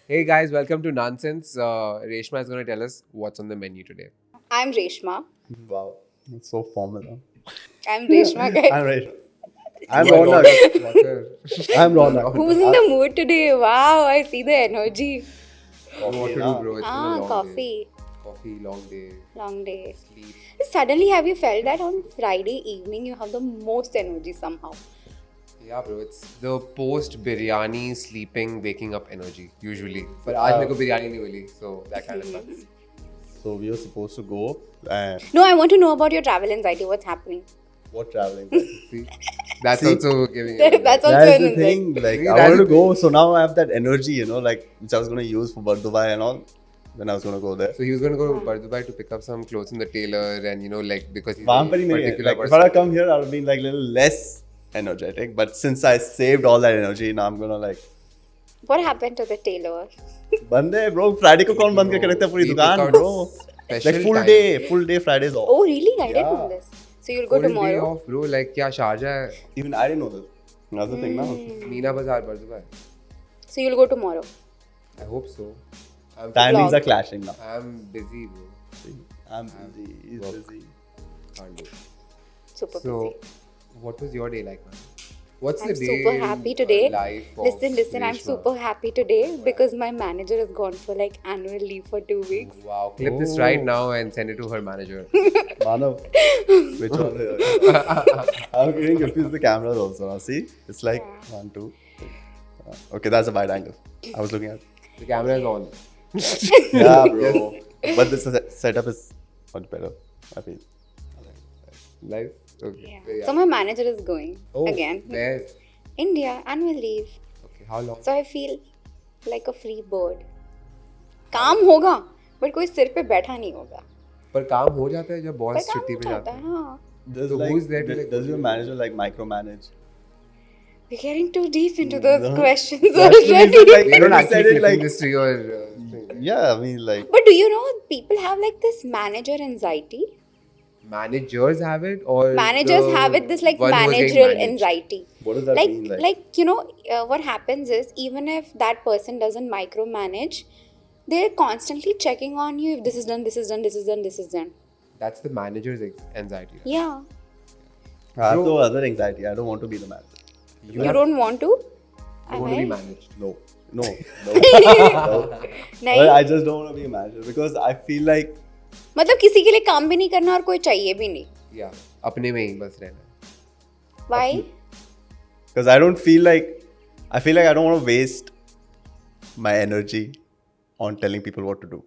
Hey guys, welcome to Nonsense. Reshma is going to tell us what's on the menu today. I'm Reshma. Wow, that's so formal. Huh? I'm Reshma, guys. I'm right. I'm What Ronak. water? I'm Ronak. Who's in the mood today? Wow, I see the energy. What to do, na? bro? It's been a long day. Coffee. Coffee, long day, Long day. sleep. Suddenly, have you felt that on Friday evening you have the most energy somehow? Yeah, bro. It's the post biryani, sleeping, waking up energy usually. But आज मेरे को बिरयानी नहीं मिली, so that kind of sucks. So we were supposed to go and No, I want to know about your travel anxiety. What's happening? what traveling? See, that's See? also giving. You That's also That's an the anxiety. thing. Like See, I that's wanted to the go, so now I have that energy, like which I was gonna use for Dubai and all. When I was gonna go there. So he was gonna go to Bardubai to pick up some clothes from the tailor, and like because he's वहाँ a पर ही नहीं है. particular Like if person. I come here, I'll be like little less energetic. But since I saved all that energy, now I'm gonna like What happened to the tailor? बंद है bro. Friday को कौन बंद करके रखता है पूरी We दुकान took out bro? special Like full time. day Fridays off. Oh, really? I didn't know Yeah. this. So you'll go Full day tomorrow? off, bro. Like क्या शारजा है? Even I didn't know this. That's the thing now. Meena Bazaar, Bardubai. So you'll go tomorrow? I hope so. I'm Timings Vlog. are clashing now. I'm busy, bro. I'm busy. He's work. busy. Can't do. Super So, busy. what was your day like, man? What's I'm the day super happy today. life of Listen, I'm Reshma? super happy today because my manager has gone for like annual leave for 2 weeks. Wow, clip this right now and send it to her manager. Manav. Which one? I'm getting confused the cameras also. Now. See? It's like 1, 2. Okay, that's a wide angle. I was looking at. The camera is on. Yeah, bro. But this setup is much better, I feel. Live? Okay. Yeah. So my manager is going again. Where? India, annual leave. Okay, how long? So I feel like a free bird. काम होगा but कोई सिर पे बैठा नहीं होगा पर काम हो जाता है जब पर बॉस काम छुट्टी हो पे जाता जाता है है. हाँ Does, So who's there to, like, does your manager like micromanage? we're getting too deep into those questions That's the already reason, like, We're when not you said actually it, clipping like, this to your thing. yeah, I mean, like, but do you know people have like this manager anxiety Managers have it or managers the have it this like one who was getting managerial managed? anxiety what does that like mean? like what happens is even if that person doesn't micromanage they're constantly checking on you if this is done this is done this is done this is done That's the manager's anxiety. Right? yeah I have Bro. no other anxiety. I don't want to be the manager. you have- don't want to You want to be managed. No, no, no. नहीं But I just don't want to be a manager because I feel like मतलब किसी के लिए काम भी नहीं करना और कोई चाहिए भी नहीं Yeah. अपने में ही बस रहना. why because I don't feel like I feel like I don't want to waste my energy on telling people what to do.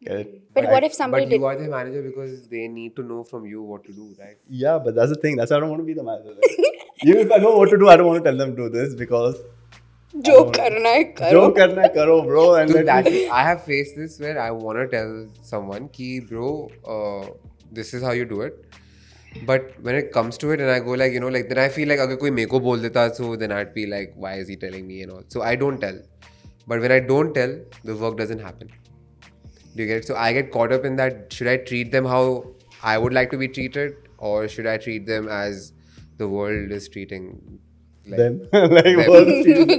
Get it? but what if somebody But did you are the manager because they need to know from you what to do, right? Yeah, but that's the thing. That's why I don't want to be the manager. Like, even if I know what to do, I don't want to tell them to do this because जो करना है करो जो करना है करो, bro. And So let that me- I have faced this where I want to tell someone ki bro, this is how you do it. But when it comes to it and I go like, like then I feel like अगर कोई मेरे को बोल देता so then I'd be like, why is he telling me and all. So I don't tell. But when I don't tell, the work doesn't happen. Do you get it? So I get caught up in that. Should I treat them how I would like to be treated, or should I treat them as the world is treating? Like, them like them. what?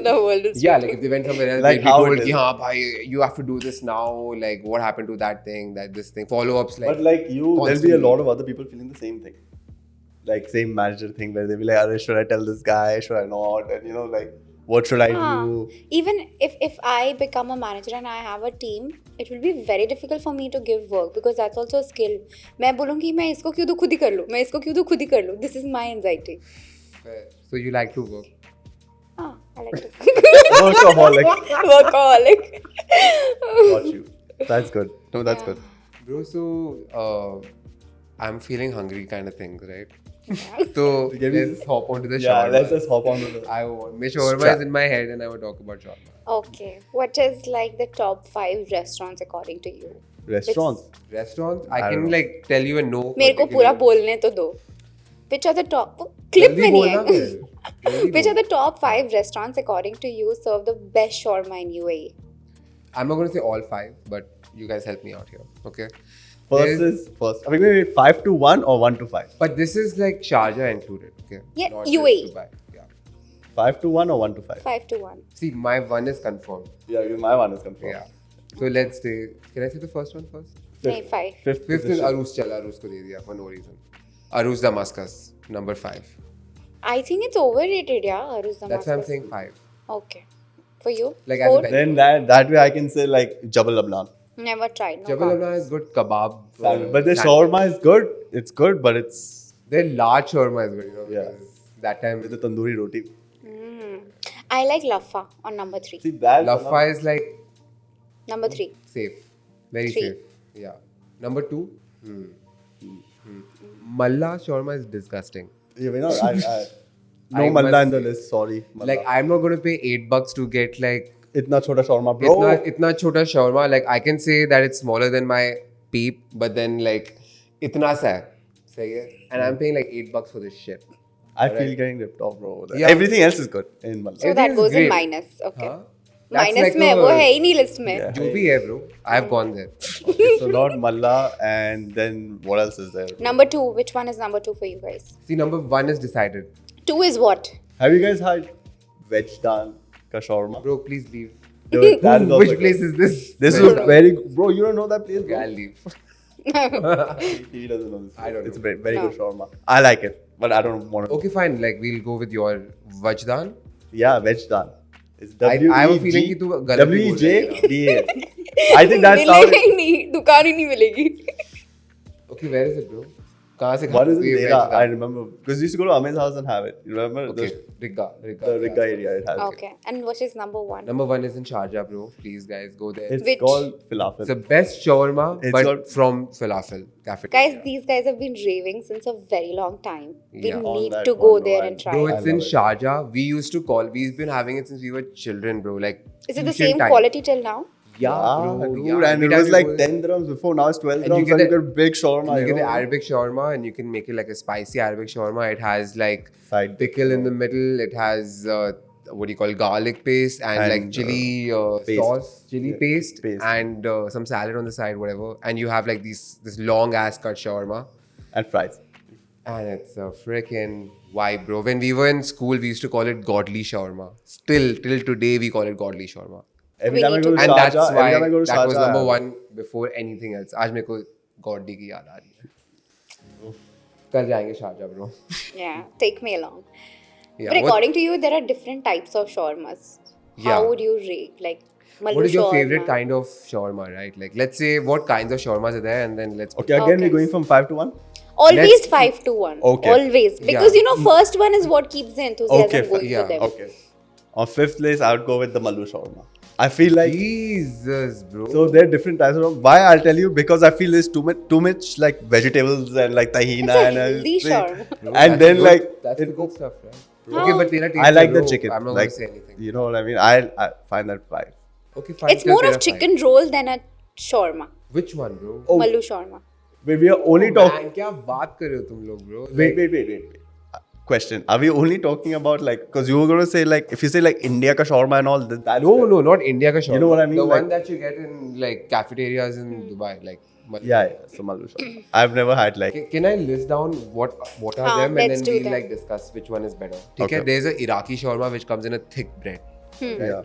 the world is yeah, like if they went somewhere else, Like they'd be how told, it ki, is. हाँ भाई, you have to do this now. Like, what happened to that thing, this thing, follow-ups. Like, But like you, there'll be a constantly. lot of other people feeling the same thing. Like same manager thing where they'll be like, "Arey, should I tell this guy? Should I not?" And like, what should I do? even if I become a manager and I have a team it will be very difficult for me to give work because that's also a skill मैं बोलूँगी मैं इसको क्यों दूँ खुद ही कर लूँ मैं इसको क्यों दूँ खुद ही कर लूँ this is my anxiety So you like to work. I like to Workaholic. workaholic Got you. That's good. No, that's good. Bro, so I'm feeling hungry kind of thing, right? So Give me- let's hop onto the Yeah, shawarma. let's just hop on to the. I want, my shawarma is in my head and I will talk about shawarma. okay what is like the top 5 restaurants according to you Restaurants. Restaurants, I I can don't know. like tell you a no. मेरे को पूरा बोलने तो दो which are the top clip में नहीं है which are the top 5 restaurants according to you serve the best shawarma in UAE I'm not going to say all 5, but you guys help me out here, okay? First There's- is first. I mean, maybe 5 to 1 or 1 to 5. But this is like Sharjah included, okay? Yeah, Not just UAE. Dubai. Yeah. 5-1 or 1-5? 5-1. See, my one is confirmed. Yeah, my one is confirmed. Yeah. So let's say, can I say the first one first? नहीं, 5. Fifth Fifth is position. Arush. चल Arush को दे दिया for no reason. Arush Damascus, number 5. I think it's overrated, yeah. Arush That's why I'm Damascus. saying 5. Okay. For you? Like as a 4? bench. Then that way I can say like Jabal Ablan. Never tried. No Jabal carb. Abna is good kebab. But the sandwich. shawarma is good. It's good, but it's Their large shawarma is good, you know. Yeah. because That time, with the tandoori roti. I like Laffa on number 3. See that. Laffa is like Number 3. safe. Very 3. safe. Yeah. Number 2. Malla shawarma is disgusting. You know, no I Malla must in the say. list. Sorry. Malla. Like I'm not going to pay $8 to get like Itna chota shawarma, bro. itna chota shawarma. Like I can say that it's smaller than my peep, but then like itna sa hai. Sahi hai? And I'm paying like $8 for this shit. I feel getting ripped off, bro. Yeah. Everything else is good in Malla. So Everything that is goes in great. minus. Okay. Huh? That's Minus like में a- वो है ही नहीं list में. Yeah. जो भी है bro, I've gone there. Okay, so not Malla, and then what else is there? Number 2. Which one is number 2 for you guys? See, number 1 is decided. 2 is what? Have you guys had veg dal ka shawarma? Bro, please leave. Dude, that is also Which good. place is this? This Where is very bro. You don't know that place, Okay, bro? I'll leave. He doesn't know this. I don't It's know. very, very No. good shawarma. I like it, but I don't want to. Okay, fine. Like we'll go with your Vajdan. Yeah, veg dal. It's I have a feeling कि तू गलत ही बोल रहा है। WEJDA. I think that's how. मिलेगा ही नहीं. दुकान ही नहीं मिलेगी. Okay, where is it, bro? कहाँ से What is खाते in हो ये Dera? Vajdan? I remember because we used to go to Amit's house and have it. You remember Okay, Rigga. the Rigga area? It has. Okay. And what is number 1? Number 1 is in Sharjah, bro. Please, guys, go there. It's Which- called falafel. It's the best shawarma, It's but got- from Falafel Cafe. Guys, these guys have been raving since a very long time. We Yeah. On need that to go one, there bro, and try. Bro, it. it's in Sharjah. We've been having it since we were children, bro. Like, Is it the tuition same time. quality till now? Yeah, Ah, bro. dude, yeah. and Every it time was you like go- 10 dirhams before. Now it's 12 And you dirhams, get and you the- get big shawarma. You You get the know? Arabic shawarma and you can make it like a spicy Arabic shawarma. It has like Side pickle in the middle. It has what do you call garlic paste and like And, chili paste. sauce, chili Yeah, paste, paste. and some salad on the side, whatever. And you have like this long ass cut shawarma. And fries. And it's a freaking vibe, bro. When we were in school, we used to call it godly shawarma. Still, till today, we call it godly shawarma. Every We time I need go to to And that's Sharjah, why every time I go to that was Sharjah, number I- 1 before anything else. आज मेरे को godly की याद आ रही है. कल जाएंगे Sharjah, bro. Yeah, take me along. Yeah. But according to you, there are different types of shawarmas. How Yeah. would you rate? Like, Mallu What is your shawarma. favorite kind of shawarma, right? Like, let's say what kinds of shawarmas are there, and then let's. Okay, again, Okay. we're going from 5 to 1. Always Let's- 5-1. Okay. Always. Because, Yeah. you know, first one is what keeps the enthusiasm Okay, going yeah, for them. Okay. On 5th place, I would go with the Mallu shawarma. I feel like Jesus, bro. so there are different types of. Why I'll tell you because I feel there's too much like vegetables and like tahina It's a and healthy everything. shawarma. Bro, and that's then good- like that's the it- good stuff, right? Huh? Okay, but tera taste I like bro. the chicken. I'm not like, gonna say anything. You know what I mean? I find that 5. Okay, fine. It's chal, more tera of fine. chicken roll than a shawarma. Which one, bro? Oh. Mallu shawarma. Wait, we are only talking. Man, क्या बात कर रहे हो तुम लोग, bro? Wait. Question: are we only talking about like because you were gonna say like if you say like India ka shawarma and all that? No, not India ka shawarma. You know what I mean? The Like- one that you get in like cafeterias in Dubai, like. Yeah. So Mallu shawarma. I've never had like. Can I list down what are हाँ, them and let's then do we'll that. like discuss which one is better. Okay. Okay. There's a Iraqi shawarma which comes in a thick bread. Right? Yeah.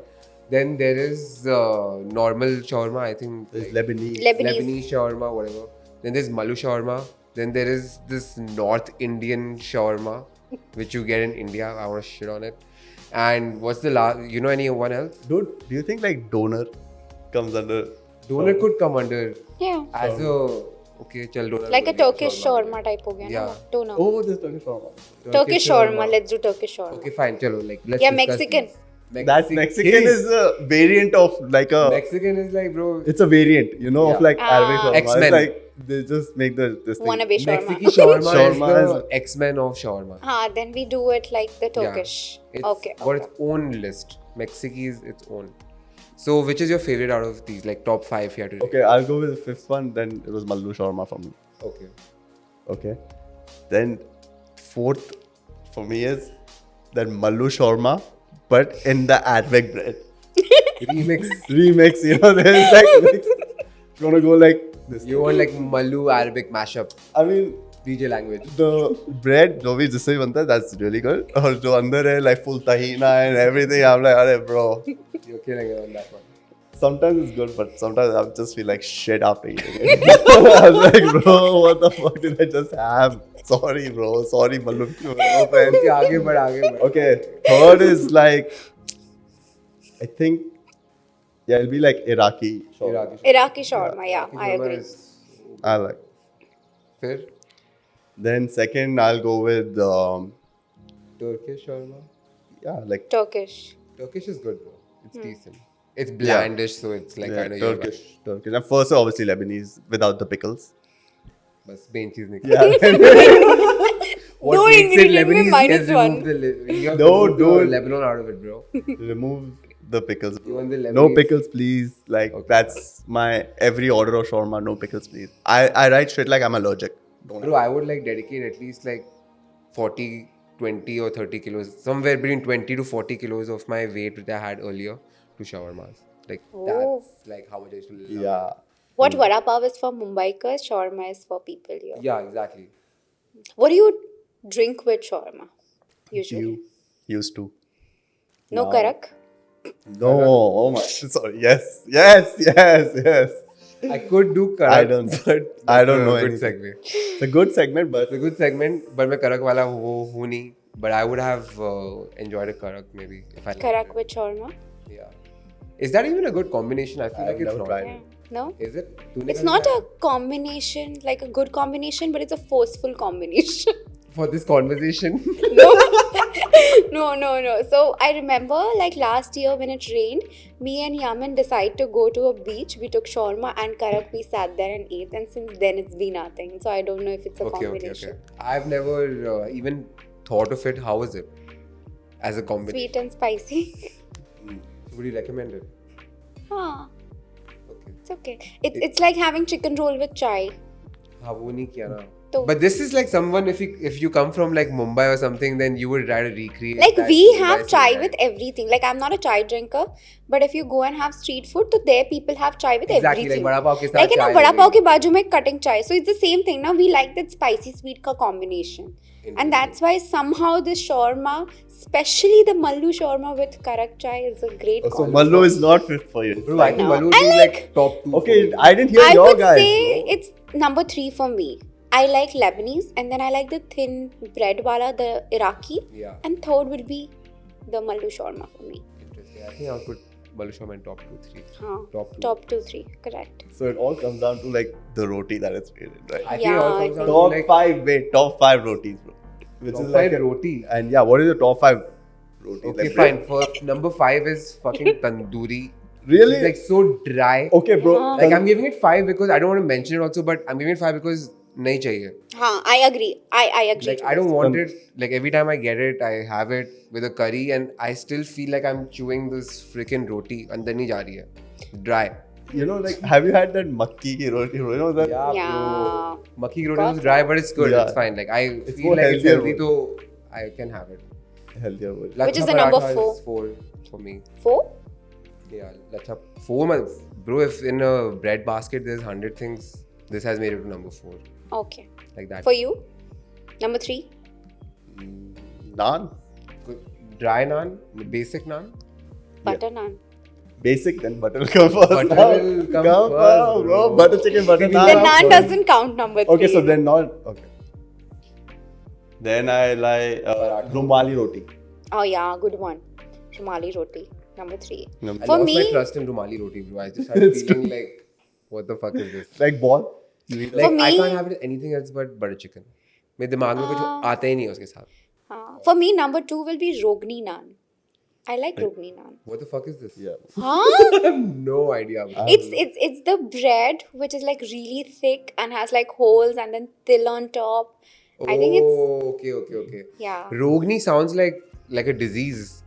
Then there is normal shawarma. I think There's like Lebanese. Lebanese. shawarma, whatever. Then there's Mallu shawarma. Then there is this North Indian shawarma, which you get in India. I want to shit on it. And what's the last? You know anyone else? Dude, do you think like donor comes under? Doner could come under Yeah. as a okay, chal doner. Like a बोल दिया, Turkish shawarma type हो गया ना? Yeah. Don't know. Oh, this Turkish shawarma. Turkish shawarma. Let's do Turkish shawarma. Okay, fine. Chalo, like let's. Yeah, discuss Mexican. these. That Mexican is a variant of like a. Mexican is like, bro. It's a variant, you know, of Yeah. like Arabic shawarma. X-Men. It's like they just make this thing. Wannabe shawarma. Mexican shawarma, Shawarma is the is- X-Men of shawarma. Then we do it like the Turkish. It's Okay. got its own list. Mexican is its own. So, which is your favorite out of these? Like top 5 here today. Okay, I'll go with the 5th one. Then it was Mallu shawarma for me. Okay. Okay. Then 4th for me is that Mallu shawarma, but in the Arabic bread. Remix. Remix, you know, there's like, you want to go like this. You want like Mallu Arabic mashup. I mean, DJ language. The bread जो भी जिससे भी बनता है that's really good. और जो अंदर है like full tahina and everything, I'm like अरे bro. You're killing it on that one. Sometimes it's good, but sometimes I just feel like shit after eating it. I was like, bro, what the fuck did I just have? Sorry, bro. Sorry, Mallu. No offense. Okay, आगे बढ़. Okay, third is like, I think, yeah, it'll be like Iraqi. Iraqi shawarma, yeah, I agree. I like. फिर Then second, I'll go with, Turkish shawarma. yeah, like Turkish. Turkish is good, bro. It's decent. It's blandish, so it's like yeah, kind of Turkish. And first, obviously, Lebanese without the pickles. बस main चीज निकल. Yeah. What दो makes it ingredient में Lebanese? minus Yes, one. remove the you have to No, remove the dude. Lebanon out of it, bro. Remove the pickles. You want the No Lebanese? pickles, please. Like Okay. that's my every order of shawarma. No pickles, please. I write shit like I'm allergic. Bro, I would like dedicate at least like 40, 20 or 30 kilos, somewhere between 20 to 40 kilos of my weight that I had earlier to shawarmas. Like Oh. that's like how much I used to love. Yeah. What vada pav is for Mumbaikars, shawarma is for people here. Yeah, exactly. What do you drink with shawarma usually? You used to. No karak? No. Oh my. Sorry. Yes. I could do karak. I don't. But I don't know Good anything. segment. It's a good segment, but It's a good segment, but मैं karak वाला हूँ नहीं. But I would have enjoyed a karak maybe if I. Karak with shawarma? Yeah. Is that even a good combination? I feel I've like it's never not. tried Yeah. it. No? Is it? तूने It's कभी not tried? a combination, like a good combination, but it's a forceful combination. For this conversation. No. So I remember like last year when it rained, me and Yaman decided to go to a beach. We took shawarma and karak. We sat there and ate, and since then it's been nothing. So I don't know if it's a combination. I've never even thought of it. How is it? As a combination. Sweet and spicy. Would you recommend it? Huh. Okay. It's okay. It's like having chicken roll with chai. हाँ वो नहीं किया ना. तो- But this is like someone if you come from like Mumbai or something, then you would try to recreate. Like that we Mumbai have scene, chai right? with everything. Like I'm not a chai drinker, but if you go and have street food, तो there people have chai with Exactly, everything. like vada pav के साथ Like you know, chai vada होगी. pav के बाजू में cutting chai. So it's the same thing. Now we like that spicy sweet का combination, and that's why somehow this shawarma, especially the Mallu shawarma with karak chai, is a great. so combo. Mallu is not fit for you. Bro, I think No. Mallu I is like- like top 2. Okay, I didn't hear I your would guys. say bro. it's number 3 for me. I like Lebanese, and then I like the thin bread wala, the Iraqi, Yeah. and third would be the Mallu shawarma for me. Interesting. I think I'll put Mallu shawarma in top 2, 3. Huh. Top 2. Top 2, 3, correct. So it all comes down to like the roti that it's made in, right? I think it all Yeah, comes down to Top like five, wait, top 5 rotis, bro. Which top is like 5 a- roti. And yeah, what is your top 5 roti? Okay, Like, fine. For number 5 is fucking tandoori. Really? It's like so dry. Okay, bro. Yeah. Like I'm giving it 5 because I don't want to mention it also, but I'm giving it 5 because नहीं चाहिए. Huh, I agree. I agree. Like to I don't this. want it. Like every time I get it, I have it with a curry, and I still feel like I'm chewing this freaking roti. अंदर नहीं जा रही है. Dry. You know, like, have you had that makki ki roti? You know that? Yeah. Makki roti was dry, but it's good. Yeah. It's fine. Like I It's feel more like it's healthier healthy, so I can have it. Healthier version. Which is Lachha the number paratha 4? is 4 for me. 4? Yeah, lachha 4 months. Bro, if in a bread basket there's 100 things, this has made it to number 4. Okay. Like that. For you? Number 3? Naan? Good. Dry naan, basic naan. Butter naan. Basic, then butter will come first. Butter now. will come first, first, bro. bro. Butter chicken, butter Give me naan. The Naan naan first. doesn't count number 3. Okay, so then not. Okay. Then I like Rumali roti. Oh yeah, good one. Rumali roti. Number 3. No, I For lost my me- trust in Rumali roti, bro. I just started feeling like, what the fuck is this? like ball. You eat Like I me- can't have it anything else but butter chicken. मेरे दिमाग में कुछ आता ही नहीं है उसके साथ. For me, number 2 will be Rogni naan. I like Rogni naan. What the fuck is this? Yeah. Huh? I have no idea. Bro. It's the bread which is like really thick and has like holes and then til on top. I think it's Oh, okay. yeah. Rogni sounds like a disease.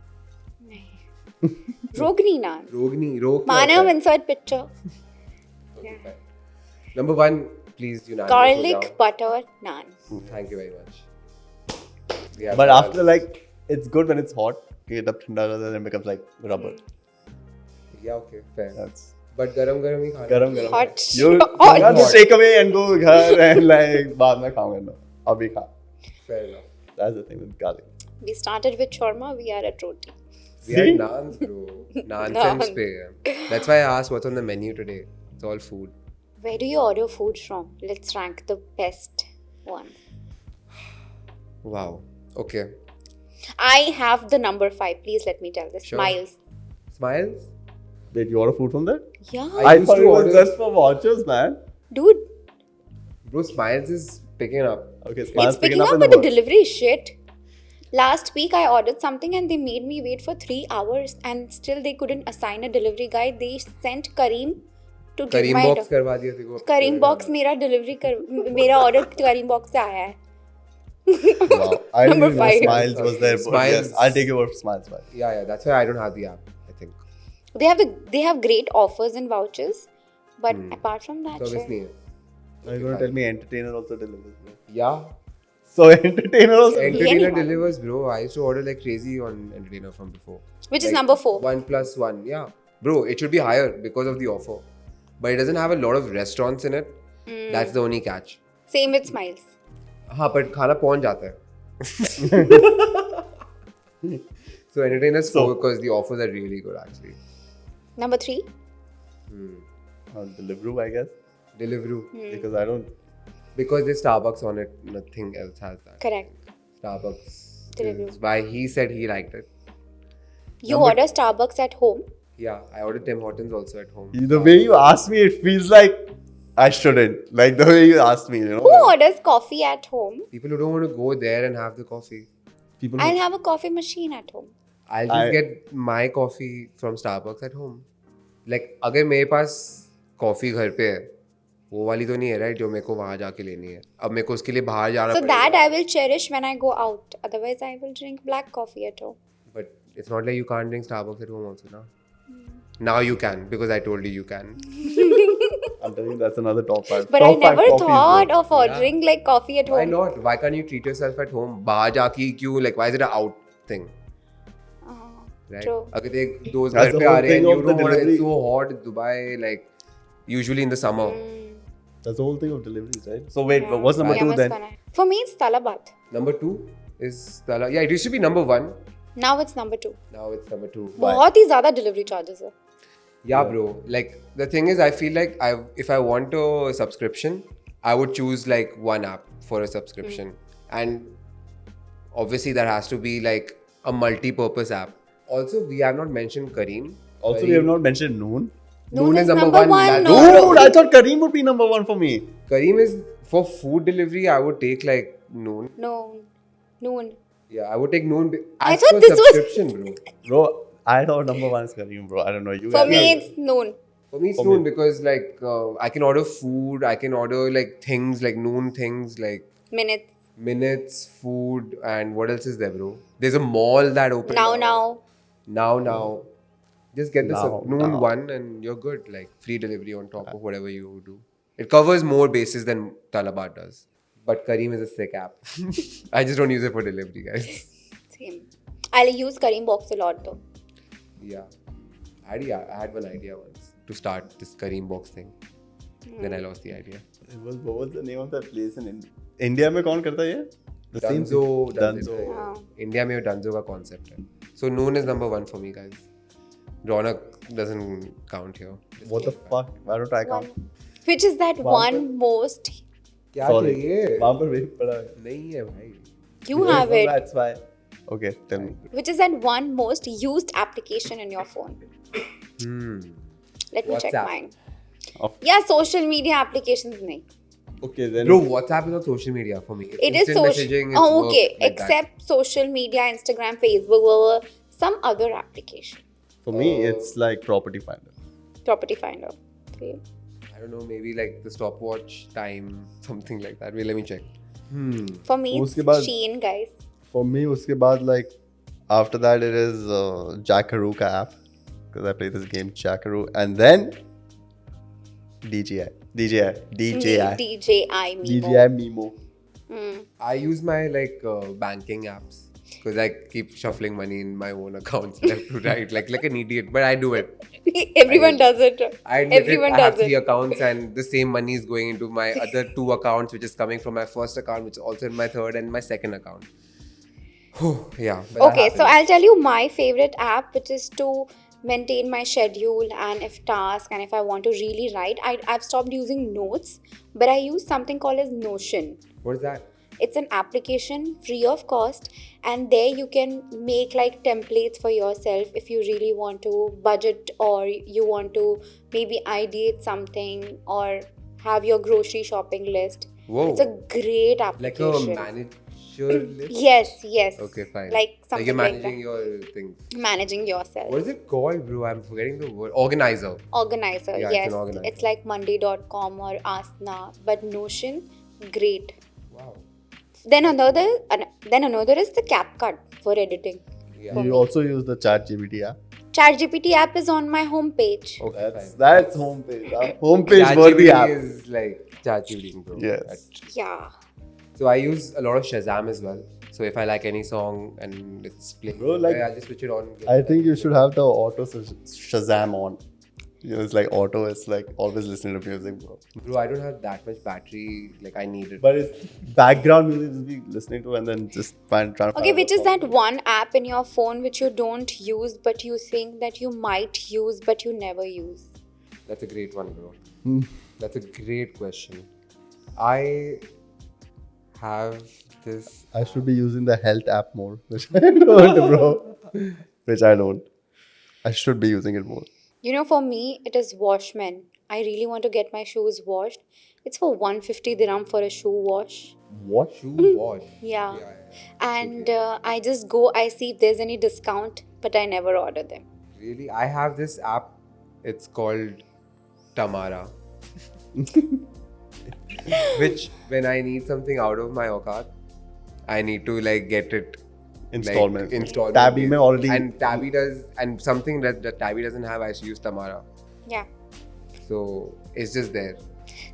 Rogni naan. Rogni, rog. क्या Manav, होता है? insert picture. Okay, fine. Number 1, please unanimous. Garlic butter naan. Thank you very much. We have But to after like, it's good when it's hot. Get up thanda then it becomes like rubber. Yeah, okay, fair. That's But garam ही खाना. garam. Hot. You Hot. can't just take away and go घर and like बाद में खाऊंगा ना. Abhi kha. Fair enough. That's the thing with garlic. We started with shawarma, we are at roti. We had See? naans, bro. Nonsense pe. That's why I asked what's on the menu today. It's all food. Where do you order food from? Let's rank the best ones. Wow. Okay. I have the number 5. Please let me tell this. Sure. Smiles. Smiles? Wait, you order food from there? Yeah. I I used thought to it was order- just for vouchers, man. Dude, Bro, Smiles is picking up. Okay, it's Smiles picking up, in but the world. delivery is shit. Last week I ordered something and they made me wait for 3 hours and still they couldn't assign a delivery guy. They sent Kareem to give Kareem my box करवा दिया तेरे को. Kareem box मेरा delivery मेरा order Kareem box से आया है. Wow. I didn't Number even know 5. Smiles was there. But Smiles. yes, I'll take your word for Smiles, man. Yeah, that's why I don't have the app, I think. They have great offers and vouchers, but apart from that, Service shit, नहीं है. Now you're going to tell me Entertainer also delivers, bro. Yeah. So Entertainer also Entertainer anyone. delivers, bro. I used to order like crazy on Entertainer from before. which is Like, number 4. 1+1. Yeah. Bro, it should be higher because of the offer. But it doesn't have a lot of restaurants in it. That's the only catch. Same with Smiles. हाँ, but खाना पहुंच जाता है. So Entertainer's So- 4 because the offers are really good actually. Number 3. Deliveroo, I guess. Deliveroo. Because I don't. Because there's Starbucks on it, nothing else has that. Correct. Starbucks Deliveroo. is why he said he liked it. You order Starbucks at home. Yeah, I ordered Tim Hortons also at home. The way you asked me, it feels like I shouldn't. Like the way you asked me, you Who know. orders coffee at home? People who don't want to go there and have the coffee. People I'll have a coffee machine at home. I'll just get my coffee from Starbucks at home. Like अगर मेरे पास coffee घर पे है वो वाली तो नहीं है राइट जो मेरे को वहाँ जाके लेनी है अब मेरे को उसके लिए बाहर जाना So that पड़ेगा I will cherish when I go out. Otherwise, I will drink black coffee at home. but it's not like you can't drink Starbucks at home also now. Now you can because I told you you can. I'm telling you, that's another top 5. But top I 5 never coffees, thought bro. of ordering like coffee at Why home. not? Why can't you treat yourself at home? बाहर जाके क्यों like why is it an out thing? Right? True. अगर तेरे दोस्त That's घर the पे आ whole रहे हैं thing you of the don't want delivery. it's so hot in Dubai like usually in the summer. That's the whole thing of deliveries, right? So wait, Yeah. what's number Yeah, 2 what's then? gonna- For me, it's Talabat. Number 2 is Tala. Yeah, it used to be number 1. Now it's number 2. Now it's number 2. बहुत ही ज़्यादा delivery charges है. Yeah, bro. Like the thing is, I feel like if I want a subscription, I would choose like one app for a subscription, and obviously there has to be like a multi-purpose app. Also, we have not mentioned Kareem. Also, we have not mentioned Noon. Noon is number one. one. No, Dude, I thought Kareem would be number 1 for me. Kareem is for food delivery. I would take like Noon. No, noon. Yeah, I would take Noon. I As thought for this was- subscription, bro. Bro, I thought number 1 is Kareem, bro. I don't know. You For guys- me, it's noon. For me, it's For Noon me- because like I can order food. I can order like things like Noon things like Minutes. minutes, food, and what else is there, bro? There's a mall that opened. Now. Just get the Noon Now. one and you're good. Like free delivery on top of whatever you do. It covers more bases than Talabat does. But Kareem is a sick app. I just don't use it for delivery, guys. Same. I'll use Kareem box a lot though. Yeah. I had one idea once to start this Kareem box thing. Then I lost the idea. What was the name of that place in India? India में कौन करता है ये? The same Dunzo thing. does it, Dunzo. right? हाँ. India में Dunzo का concept है. So Noon is number 1 for me, guys. Ronak doesn't count here. What the fuck? Why don't I count? Which is that one most क्या Sorry. चाहिए? वहाँ पर wait पड़ा है. नहीं है भाई. you have it. That's why. Okay, tell me. Which is that one most used application in your phone? Let me check WhatsApp. mine. Oh. Yeah, social media applications nahi. Okay, then. Bro, WhatsApp is not social media for me. It is Instant social. messaging, it's Oh, work okay. like that. Except social media, Instagram, Facebook, blah, blah, blah, some other application. For me, it's like Property Finder. Property Finder. Okay. I don't know, maybe like the stopwatch time, something like that. Wait, let me check. For me, it's उसके बाद- Shein, guys. For me, उसके बाद like after that it is Jackaroo का app because I play this game Jackaroo and then DJI DJI Mimo. DJI Mimo. Hmm. I use my like banking apps because I keep shuffling money in my own accounts left to right, like an idiot. But I do it. Everyone does it. I admit Everyone I have does 3 it. accounts, and the same money is going into my other 2 accounts, which is coming from my first account, which is also in my third and my second account. Yeah. But that Okay, so happens. I'll tell you my favorite app, which is to maintain my schedule and if task and if I want to really write. I've stopped using notes, but I use something called as Notion. What is that? It's an application free of cost, and there you can make like templates for yourself if you really want to budget or you want to maybe ideate something or have your grocery shopping list. Whoa. It's a great Like a application. manager list? Yes. Okay, fine. Like something you're like managing your things. that. Managing yourself. What is it called, bro? I'm forgetting the word. Organizer. Organizer, Yeah, it's yes. an organizer. It's like Monday.com or Asana, but Notion, great. Wow. Then another is the CapCut for editing. Yeah. You also use the ChatGPT app. ChatGPT app is on my homepage. Okay, That's fine. homepage. Homepage worthy ChatGPT app. is like ChatGPT, bro. Yes. Yeah. So I use a lot of Shazam as well. So if I like any song and it's playing, Bro, like- I'll just switch it on. I think you should have the auto Shazam on. You know, it's like auto. It's like always listening to music, bro. Bro, I don't have that much battery. Like I need it. But it's background music just be listening to and then just trying to Okay, find which is what that one app in your phone which you don't use but you think that you might use but you never use? That's a great one, bro. Hmm. That's a great question. I have this. I should be using the health app more, which I don't, bro. Which I don't. I should be using it more. You know, for me, it is Washman. I really want to get my shoes washed. It's for 150 dirham for a shoe wash. What? Shoe wash. Yeah. Yeah. And I just go, I see if there's any discount, but I never order them. Really? I have this app. It's called Tamara. Which, when I need something out of my aukat, I need to like get it. Installment. Like, installment. Tabby based. mein already. And Tabby does, and something that Tabby doesn't have, I should use Tamara. Yeah. So it's just there.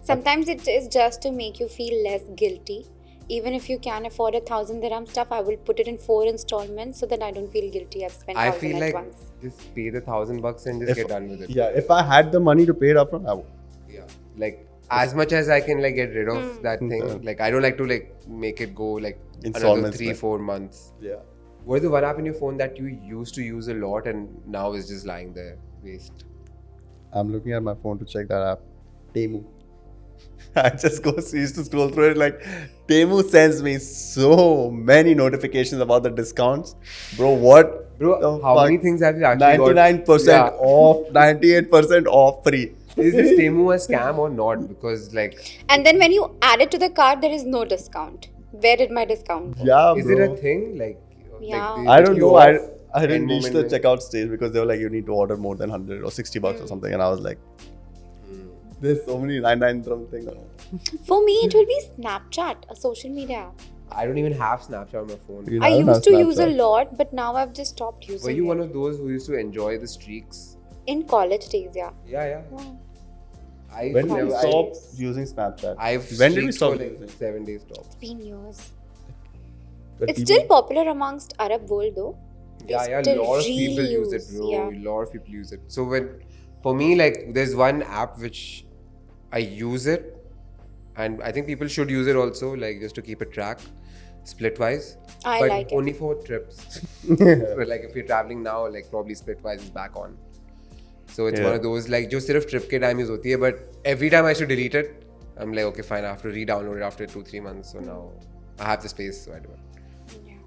Sometimes it is just to make you feel less guilty. Even if you can afford 1,000 dirham stuff, I will put it in 4 installments so that I don't feel guilty. I've spent I 1,000 feel at like once. just pay the $1,000 and just If- get done with it. Yeah, if I had the money to pay it upfront, I would. Yeah. Like as much as I can like get rid of that thing. Mm. Like I don't like to like make it go like another Installments, 3-4 months. Yeah. What is the one app in your phone that you used to use a lot and now is just lying there waste? I'm looking at my phone to check that app. Temu. I just used to scroll through it like Temu sends me so many notifications about the discounts. Bro, what? Bro, the how fuck? many things have you actually got? 99% Yeah. off, 98% off free. Is this Temu a scam or not? Because like, And then when you add it to the cart, there is no discount. Where did my discount go? Yeah, is bro. it a thing? Like, Yeah. they I let don't you know. off I didn't end reach the moment mein? checkout stage because they were like, you need to order more than 100 or 60 bucks or something. And I was like, there's so many 99 drum things. For me, it will be Snapchat, a social media app. I don't even have Snapchat on my phone. You I don't have used to use a Snapchat. lot, but now I've just stopped using Were you it. one of those who used to enjoy the streaks? In college days, yeah. Yeah. I When did never- we I- stop using Snapchat? I've When did we streaked stop for like using? 7 days top. It's been years. But It's people- still popular amongst Arab world though. Yeah, They a still lot of really people use it, use, bro. yeah. A lot of people use it. So for me, like, there's one app which I use it, and I think people should use it also, like, just to keep it track, Splitwise. I but like it. only for trips. But like, if you're traveling now, like, probably Splitwise is back on. So it's Yeah. one of those like, जो सिर्फ trip के time use होती है, but every time I should delete it, I'm like, okay, fine, I have to re-download it after 2-3 months. So now I have the space, so I do it. Yeah.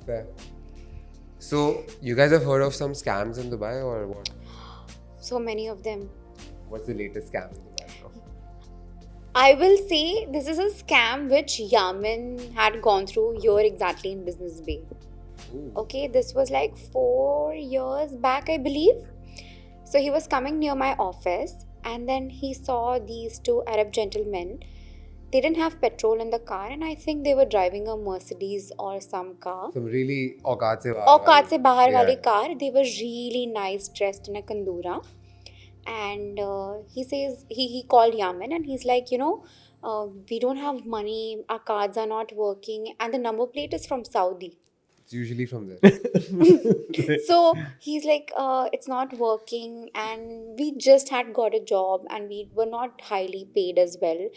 Fair. So, you guys have heard of some scams in Dubai or what? So many of them. What's the latest scam in Dubai now? I will say this is a scam which Yamin had gone through here exactly in Business Bay. Ooh. Okay, this was like 4 years back, I believe. So he was coming near my office and then he saw these 2 Arab gentlemen. They didn't have petrol in the car and I think they were driving a Mercedes or some car. Some really औकात से बाहर औकात से बाहर Yeah. वाली car. They were really nice, dressed in a kandura. And he says, he called Yamin and he's like, we don't have money, our cards are not working, and the number plate is from Saudi. It's usually from there. So he's like, it's not working, and we just had got a job, and we were not highly paid as well.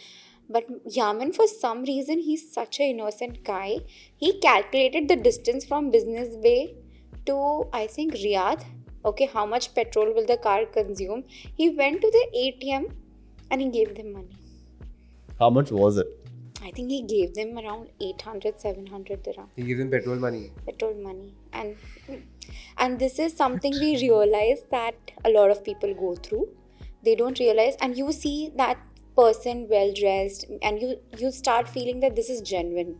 But Yaman, for some reason, he's such an innocent guy. He calculated the distance from Business Bay to, I think, Riyadh. Okay, how much petrol will the car consume? He went to the ATM and he gave them money. How much was it? I think he gave them around 800, 700 dirham. He gives him petrol money. Petrol money. And this is something we realize that a lot of people go through. They don't realize, and you see that person well dressed, and you start feeling that this is genuine.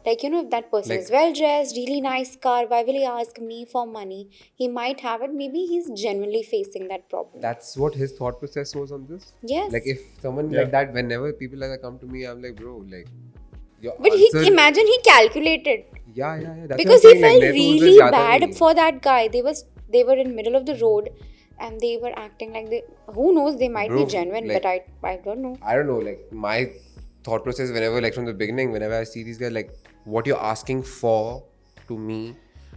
Like, you know, if that person is well dressed, really nice car, why will he ask me for money? He might have it. Maybe he's genuinely facing that problem. That's what his thought process was on this. Yes. Like if someone like that, whenever people like that come to me, I'm like, bro, like your But answer, imagine he calculated. yeah. That's Because what he I'm saying, like, felt मेरे को उधर really जाता bad नहीं। for that guy. They were in middle of the road and they were acting like who knows, they might be Bro, genuine, like- but I don't know. I don't know, like my thought process whenever, like from the beginning, whenever I see these guys, like what you're asking for to me,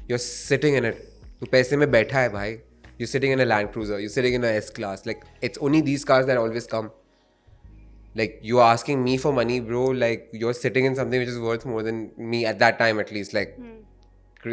you're sitting in it. तो पैसे में बैठा है भाई. You're sitting in a Land Cruiser. You're sitting in a S class. Like it's only these cars that always come. Like you're asking me for money, bro. Like you're sitting in something which is worth more than me at that time, at least. Like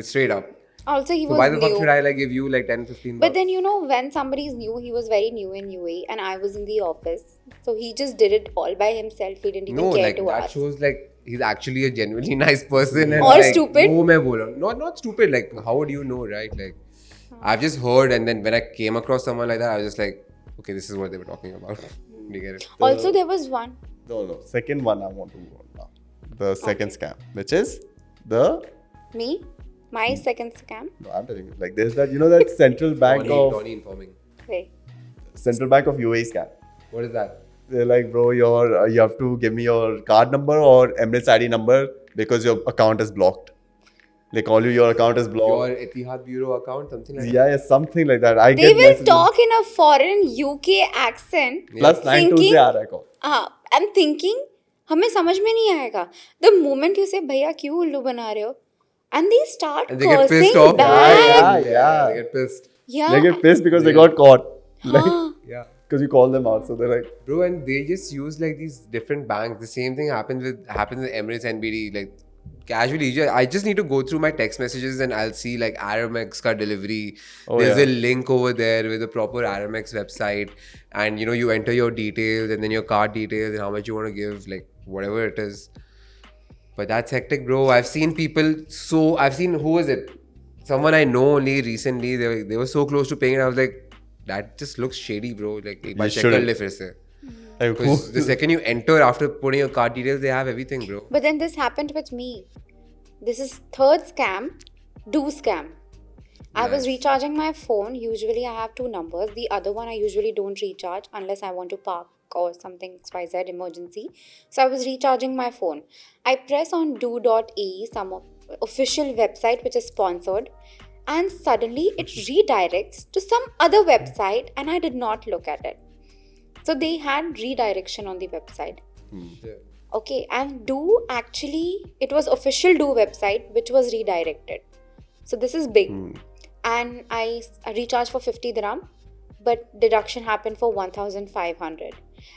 straight up. Also, he So was why the fuck new. should I like give you like 10, 15 But bucks? then, you know, when somebody is new, he was very new in UAE and I was in the office. So he just did it all by himself. He didn't even No, care like to that ask. shows like he's actually a genuinely nice person. And, Or like, stupid. वो मैं बोल रहा हूँ. Not stupid. Like how would you know, right? Like I've just heard, and then when I came across someone like that, I was just like, okay, this is what they were talking about. Do you get it? Also, there was one. No. Second one I want to go on now. The second scam, which is the. Me? My second scam? No, I'm telling you. Like there's that, you know, that central bank Donnie informing. Wait. Central Bank of UAE scam. What is that? They're like, bro, you have to give me your card number or Emirates ID number because your account is blocked. They call you, your account is Your blocked. Etihad Bureau account, something like that. Yeah, something like that. I They get will messages. talk in a foreign UK accent. Plus 92 thinking- से आ रहा है call. I'm thinking, हमें समझ में नहीं आएगा. The moment you say, भैया क्यों उल्लू बना रहे हो? And they start And they get cursing pissed off. back. Yeah. They get pissed. Yeah. They get pissed because they got caught. Like, Yeah. because you call them out. So they're like, Bro, and they just use like these different banks. The same thing happens with Emirates NBD. Like casually, I just need to go through my text messages and I'll see like Aramex ka delivery. Oh, There's yeah. a link over there with a proper Aramex website, and you know you enter your details and then your card details and how much you want to give, like whatever it is. But that's hectic, bro. I've seen people. So I've seen, who was it? Someone I know only recently. They were so close to paying it. I was like, that just looks shady, bro. Like एक बार check कर shouldn't. ले फिर से. like Because the second you enter after putting your card details, they have everything, bro. But then this happened with me. This is third scam, do scam. I was recharging my phone. Usually I have two numbers. The other one I usually don't recharge unless I want to park or something XYZ emergency. So I was recharging my phone. I press on do.ae, some official website which is sponsored, and suddenly it redirects to some other website and I did not look at it. So they had redirection on the website. Yeah. Okay, and Do actually, it was official Do website which was redirected. So this is big. And I recharged for 50 dirham, but deduction happened for 1,500.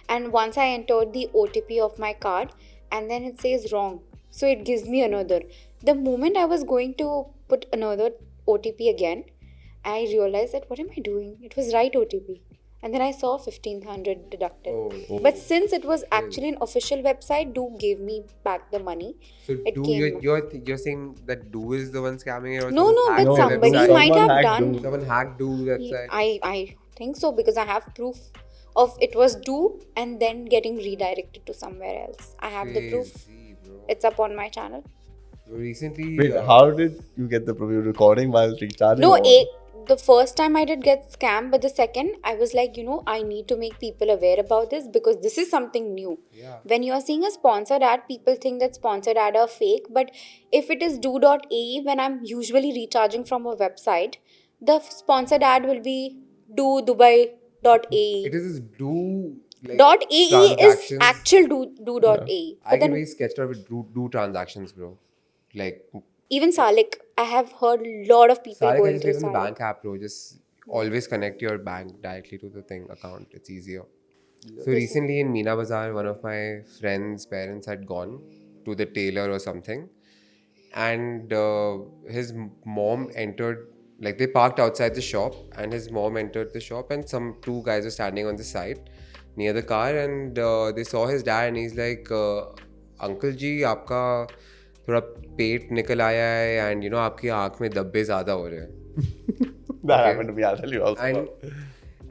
And once I entered the OTP of my card, and then it says wrong. So it gives me another. The moment I was going to put another OTP again, I realized that what am I doing? It was right OTP. And then I saw 1,500 deducted. Oh. But since it was actually an official website, Do gave me back the money. So It Do came you're saying that Do is the one scamming it, or No, someone no, hacked but their somebody website? might Someone have hacked done. Do. Someone hacked Do website. I think so because I have proof of it was Do and then getting redirected to somewhere else. I have the proof. Crazy, bro. It's up on my channel. Recently, wait, how did you get the proof? You recording while recharging? No, or- the first time I did get scammed, but the second I was like, I need to make people aware about this because this is something new. Yeah. When you are seeing a sponsored ad, people think that sponsored ad are fake. But if it is do.ae, when I'm usually recharging from a website, the sponsored ad will be do Dubai.ae. It is Do. Like, Dot .ae is transactions. actual do.ae. I But get then very sketched out with do transactions, bro. Like Even Salik, I have heard a lot of people Salik, I going just through use the Salik. bank app, bro. Just always connect your bank directly to the thing account. It's easier. So recently in Meena Bazaar, one of my friends' parents had gone to the tailor or something, and his mom entered. Like they parked outside the shop, and his mom entered the shop, and some two guys were standing on the side near the car, and they saw his dad, and he's like, "Uncle ji, आपका थोड़ा पेट निकल आया है, and you know आपकी आँख में धब्बे ज़्यादा हो रहे हैं." That happened to me, I'll tell you also.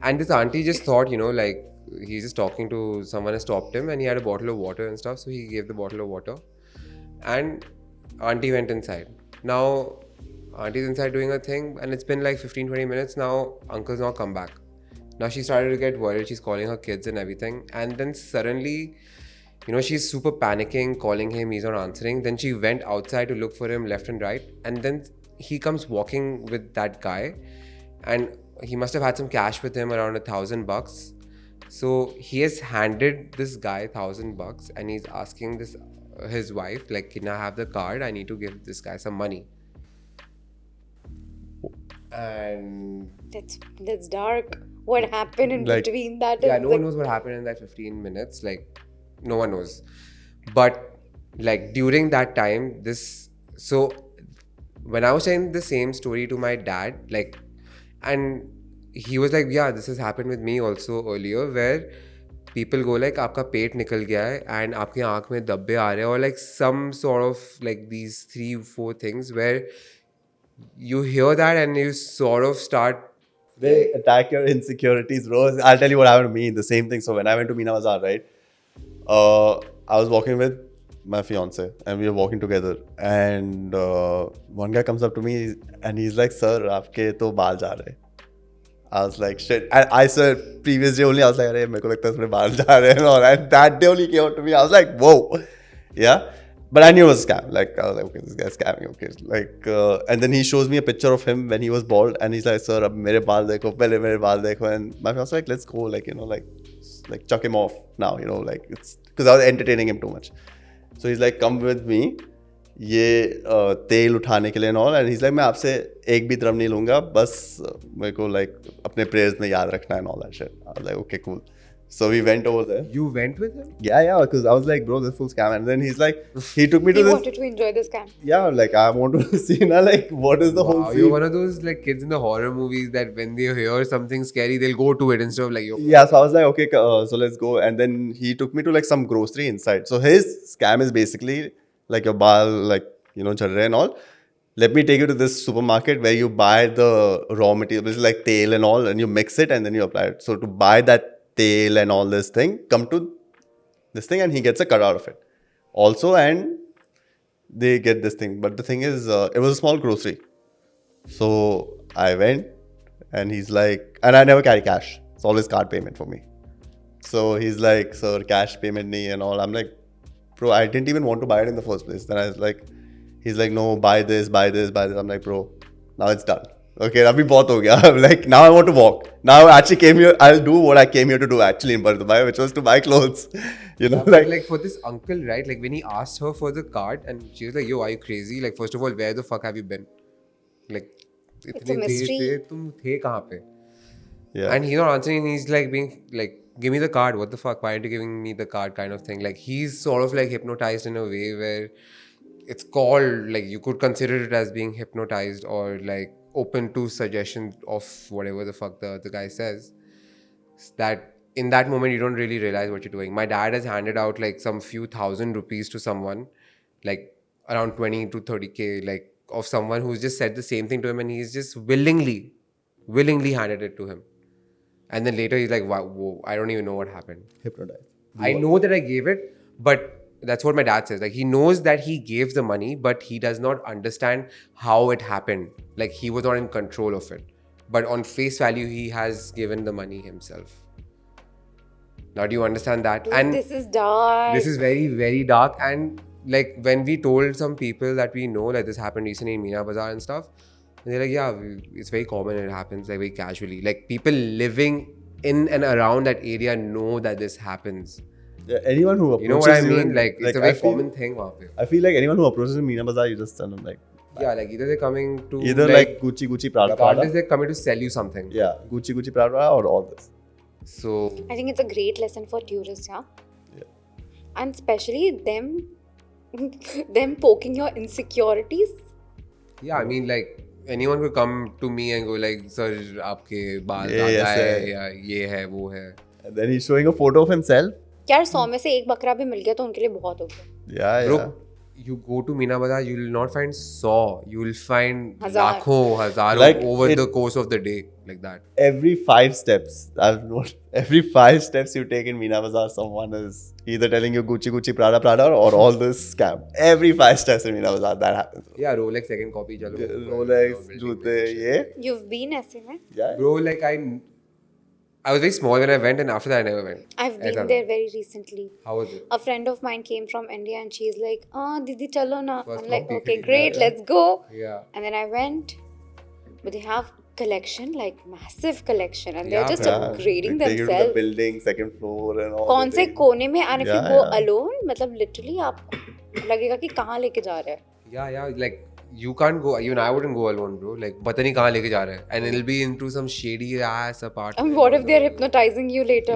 And this auntie just thought, you know, like he's just talking to someone has stopped him and he had a bottle of water and stuff, so he gave the bottle of water. And auntie went inside. Now auntie's inside doing her thing, and it's been like 15-20 minutes now. Uncle's not come back. Now she started to get worried. She's calling her kids and everything, and then suddenly, you know, she's super panicking, calling him, he's not answering. Then she went outside to look for him left and right, and then he comes walking with that guy, and he must have had some cash with him, around $1,000. So he has handed this guy $1,000, and he's asking this his wife, like, "Can I have the card? I need to give this guy some money." And That's dark. What happened in Like- between that? yeah, is no one knows what happened in that 15 minutes. Like, no one knows. But like during that time, so when I was saying the same story to my dad, like, and he was like, "Yeah, this has happened with me also earlier, where people go like, आपका पेट निकल गया है, and आपकी आँख में धब्बे आ रहे हैं," or like some sort of like these 3-4 things where you hear that and you sort of start. They attack your insecurities, bro. I'll tell you what happened to me. The same thing. So when I went to Meena Bazaar, right? I was walking with my fiance, and we were walking together. And one guy comes up to me, and he's like, "Sir, आपके तो बाल जा रहे." I was like, "Shit!" And I said previous day only. I was like, "अरे मेरे को लगता है इसमें बाल जा रहे हैं." And all. And that day only came out to me. I was like, "Whoa, yeah." But I knew it was a scam. Like, I was like, okay, this guy's scamming. Okay, like, and then he shows me a picture of him when he was bald, and he's like, "Sir, ab mere baal dekho, pehle mere baal dekho." And my fiance was like, "Let's go, like, you know, like chuck him off now, you know, like it's because I was entertaining him too much." So he's like, "Come with me, ये तेल उठाने के लिए and all." And he's like, "मैं आपसे एक भी द्रव नहीं लूँगा, बस मेरे को like अपने prayers में याद रखना and all that shit." I was like, "Okay, cool." So we went over there. You went with him? Yeah, because I was like, "Bro, this is full scam." And then he's like, he took me to He this. wanted to enjoy the scam. Yeah, like I want to see now, like what is the whole Wow, scene? you're one of those like kids in the horror movies that when they hear something scary, they'll go to it instead of like, "Yo, Yeah, so I was like, okay, so let's go. And then he took me to like some grocery inside. So his scam is basically like your bal, like, you know, charre and all. Let me take you to this supermarket where you buy the raw material, which is like tail and all, and you mix it and then you apply it. So to buy that tail and all this thing, come to this thing, and he gets a cut out of it. Also, and they get this thing. But the thing is, it was a small grocery. So I went, and he's like, and I never carry cash. It's always card payment for me. So he's like, "Sir, cash payment nahi," and all. I'm like, "Bro, I didn't even want to buy it in the first place." Then I was like, he's like, "No, buy this, buy this, buy this." I'm like, "Bro, now it's done. Okay, abhi bahut ho gaya." Like, now I want to walk. Now I actually came here. I'll do what I came here to do actually in Dubai, which was to buy clothes. You know, But like for this uncle, right? Like when he asked her for the card, and she was like, "Yo, are you crazy? Like, first of all, where the fuck have you been? Like, इतने देर mystery. से तुम थे कहाँ पे?" yeah. And he's not answering. And he's like being like, "Give me the card. What the fuck? Why aren't you giving me the card?" Kind of thing. Like he's sort of like hypnotized in a way where it's called like you could consider it as being hypnotized or like open to suggestions of whatever the fuck the guy says. That in that moment you don't really realize what you're doing. My dad has handed out like some few thousand rupees to someone, like around 20 to 30K, like of someone who's just said the same thing to him, and he's just willingly handed it to him. And then later he's like, "Wow, whoa, I don't even know what happened." Hypnotized. I know that I gave it, but that's what my dad says. Like he knows that he gave the money, but he does not understand how it happened. Like he was not in control of it. But on face value, he has given the money himself. Now do you understand that? Dude, And this is dark. this is very, very dark. And like when we told some people that we know that this happened recently in Meena Bazaar and stuff, and they're like, "Yeah, it's very common. It happens like very casually. Like people living in and around that area know that this happens." Yeah, anyone who approaches You know what I mean? Like it's a I very feel- common thing वहाँ पे. I feel like anyone who approaches Meena Bazaar, you just tell them like, Yeah, like either they're coming to Either like Gucci, Prada, regardless Prada. they're coming to sell you something. Yeah, Gucci, Prada, or all this. So I think it's a great lesson for tourists, yeah. Yeah. And especially them poking your insecurities. yeah, I mean like anyone could come to me and go like, sir, आपके बाल ये ज़्यादा ऐसे है है." या ये है वो है. And then he's showing a photo of himself. यार 100 में से एक बकरा भी मिल गया तो उनके लिए बहुत हो गया. Yeah, Bro, yeah. you go to Meena Bazaar, you will not find 100. You will find Hazar. लाखों, हजारों Like over it- the course of the day, like that. Every 5 steps, I've known, every 5 steps you take in Meena Bazaar, someone is either telling you Gucci, Prada, or all this scam. Every 5 steps in Meena Bazaar, that happens. Yeah, Rolex second copy, chalo. Rolex, joote, ये. You've been ऐसे में? Yeah. Bro, like I was very small when I went, and after that I never went. I've been ऐसा there था. very recently. How was it? A friend of mine came from India and she's like, Didi, chalo na. First I'm like, copy. okay, great, Yeah. let's go. Yeah. And then I went. But they have collection, like massive collection. And they're Yeah, just Yeah. upgrading They take you to the themselves. building, second floor and all. कौन the से things. कोने में and if you Yeah, go yeah. alone मतलब literally आपको लगेगा कि कहाँ लेके जा रहे हैं. Yeah, like you can't go. Even I wouldn't go alone, bro. Like पता नहीं कहाँ लेके जा रहे हैं. And it'll be into some shady ass apartment. And what if they're hypnotizing you later?